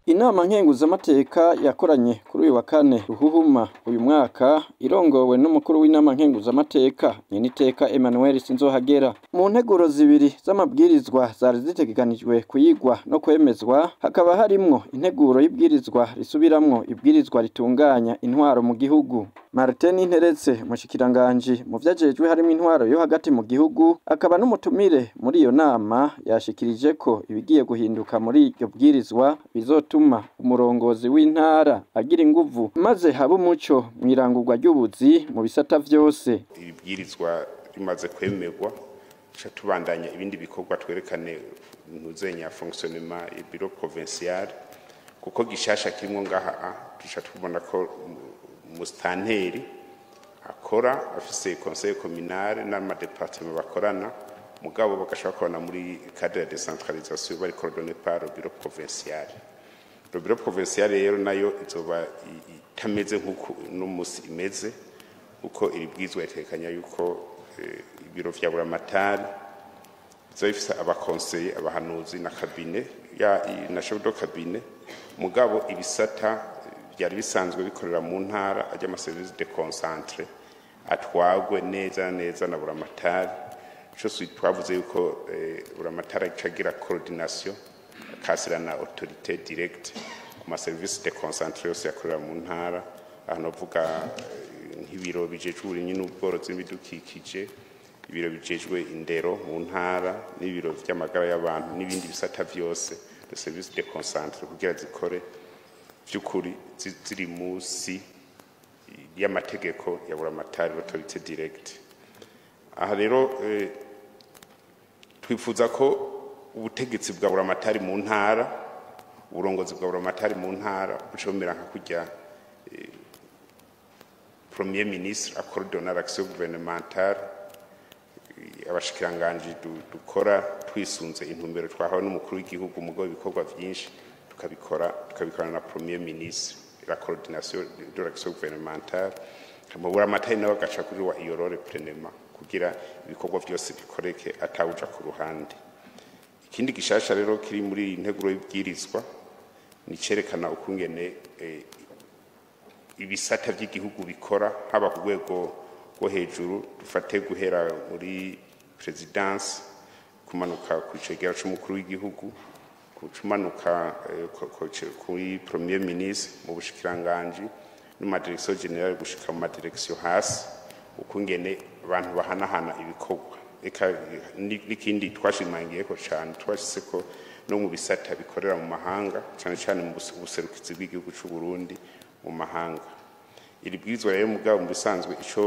Inama Nkenguzamateka yakoranye kuri uyu wa kane Ruhuhuma uyu mwaka irongowe n'umukuru w'Inama Nkenguzamateka Emmanuel SINZOHAGERA. Mu nteguro zibiri z'amabwirizwa zari zitegekanijwe kuyigwa no kwemezwa, hakaba harimwo integuro y'ibwirizwa risubiramwo ibwirizwa ritunganya intwaro mu gihugu. Martin Interetse mushikiranganje mu vyajejwe harimo intwaro yo hagati mu gihugu, akaba n'umutumire muri iyo nama yashikirije ko ibigiye guhinduka muri iryo bwirizwa bizotuma umurongozi w'intara agira inguvu maze haba umuco mw'irangurwa ry'ubuzi mu bisata vyose. Ibwirizwa rimaze kwemerwa cha tubandanya ibindi bikorwa twerekane ntuzenya fonctionnement et bureau provincial kuko gishasha kirimo ngaha duca tubona ko mustanteri akora afise conseil communal n'amadepartement bakorana mugabo bagashaka kubona muri cadre de décentralisation bari coordonné par le bureau provincial. Le bureau provincial rero nayo izoba itameze nkuko no musi imeze uko iribwizwa itekanya yuko ibiro vya buramatari bizofisa abakonseiller abahanuzi na cabinet na chef de cabinet mugabo ibisata byari bisanzwe bikorera mu ntara ajya amaservice de concentré atwagwe neza na buramatari cyo twavuze yuko buramatari acagira coordination akasira na autorité directe ku maservice de concentré yose yakorera mu ntara aho vuga nk'ibiro bijejwe uburimyi n'ubworozi n'ibidukikije, ibiro bijejwe indero mu ntara n'ibiro vy'amagara y'abantu n'ibindi bisata vyose de service de concentré kugira zikore by'ukuri ziri musi y'amategeko ya buramatari autorité directe. Aha rero twifuza ko ubutegetsi bwa buramatari mu ntara, uburongozi bwa buramatari mu ntara bucomera nka kujya Premier ministre accordonne l'action gouvernementale abashikiranganje dukora twisunze intumbero twahawe n'umukuru w'igihugu mugo ibikorwa byinshi tukabikorana na Premier ministre la coordination de l'action gouvernementale kamubura amatari nawe gaca kuri wa iyorore plenema kugira ibikorwa byose bikoreke atawuja ku ruhande. Ikindi gishasha rero kiri muri integuro y'ibwirizwa ni cerekana ukungene ibisata by'igihugu bikora haba ku rwego rwo hejuru dufate guhera muri presidence kumanuka ku cegera c'umukuru w'igihugu kumanuka kuri premier ministre mu bushikiranganje n'uma direction generale gushika mu direction hasi ukungene abantu bahanahana ibikorwa eka n'ikindi twashimangiye ko cyane twashise ko no mu bisata bikorera mu mahanga cyane mu buserukizi bw'igihugu c'u Burundi mu mahanga. Iri bwirizwa rero mugabo mu bisanzwe ico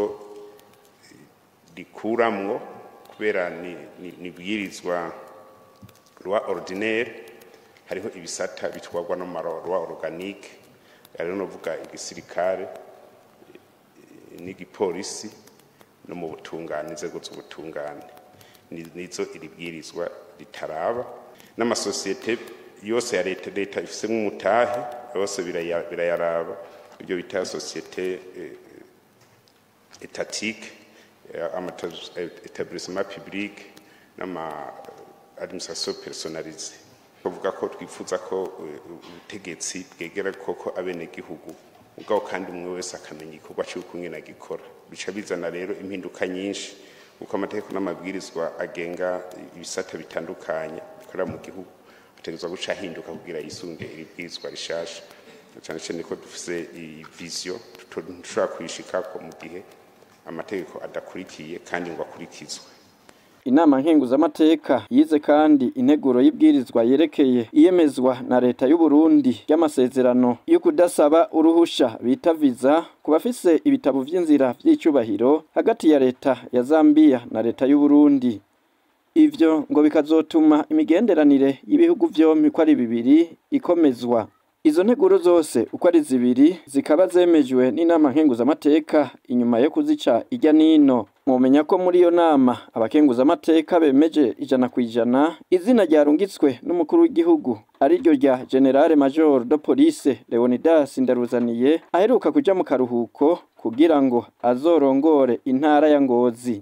rikuramwo kubera ni bwirizwa loi ordinaire hariho ibisata bitwagwa no loi organique rero novuga igisirikare n'igipolisi no mu butungane inzego z'ubutungane nizo iri bwirizwa ritaraba n'amasosiyete yose ya leta ifise nk'umutahe yose birayaraba ibyo bita société étatique établissement public n'ama administration personnalisée. Bavuga ko twifuza ko ubutegetsi bwegera koko abene gihugu ubwo kandi umwe wese akamenya ikorwa cy'uko ngena gikora bica bizana rero impinduka nyinshi uko amategeko n'amabwirizwa agenga ibisata bitandukanye bikorera mu gihugu ategezwa guca hinduka kugira yisunge ibwirizwa rishasha cyane ko dufise vision tushobora kwishika ko mu gihe amategeko adakurikiye kandi ngo akurikizwe. Inama Nkenguzamateka yize kandi integuro y'ibwirizwa yerekeye iyemezwa na Reta y'u Burundi ry'amasezerano y'ukudasaba uruhusha bita viza ku bafise ibitabu vy'inzira vy'icubahiro hagati ya Reta ya Zambia na Reta y'u Burundi. Ivyo ngo bikazotuma imigenderanire y'ibihugu vyompi ko ari bibiri ikomezwa. Izo nteguro zose uko ari zibiri zikaba zemejwe n'Inama Nkenguzamateka inyuma yo kuzica ijya nino. Mumenya ko muri iyo nama abakenguzamateka bemeje 100% izina ryarungitswe n'umukuru w'igihugu ari ryo rya General Major de Police Leonidas Ndaruzaniye aheruka kuja mu karuhuko kugira ngo azorongore intara ya Ngozi.